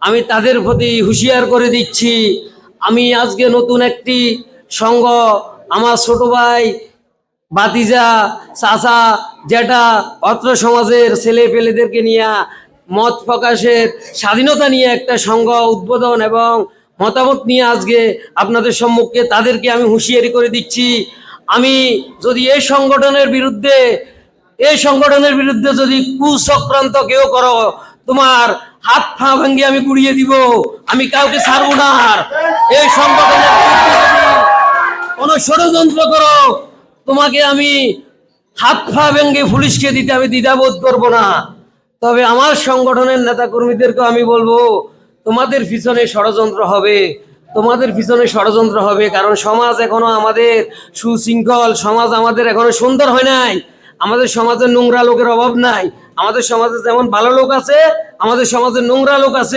আমি তাদের প্রতি হুঁশিয়ার করে দিচ্ছি। আমি আজকে নতুন একটি সংঘ, আমার ছোট ভাই, ভাতিজা, চাচা, যেটা অত্র সমাজের ছেলে পেলেদেরকে নিয়ে মত প্রকাশের স্বাধীনতা নিয়ে একটা সংঘ উদ্বোধন এবং মতামত নিয়ে আজকে আপনাদের সম্মুখে তাদেরকে আমি হুঁশিয়ারি করে দিচ্ছি। আমি যদি এই সংগঠনের বিরুদ্ধে যদি কুচক্রান্ত কেউ করো, তোমার হাত পা ভাঙ্গি আমি গুড়িয়ে দিব। আমি কাউকে ছাড়বো না। আর এই সংগঠনের কোন ষড়যন্ত্র করো, তোমাকে আমি হাত পা ভেঙে পুলিশকে দিতে আমি দ্বিধাবোধ করবো না। তবে আমার সংগঠনের নেতা কর্মীদেরকে আমি বলবো, তোমাদের পিছনে ষড়যন্ত্র হবে, তোমাদের পিছনে ষড়যন্ত্র হবে। কারণ সমাজ এখনো আমাদের সুশৃঙ্খল, সমাজ আমাদের এখনো সুন্দর হয় নাই। আমাদের সমাজে নোংরা লোকের অভাব নাই। আমাদের সমাজে যেমন ভালো লোক আছে, আমাদের সমাজে নোংরা লোক আছে।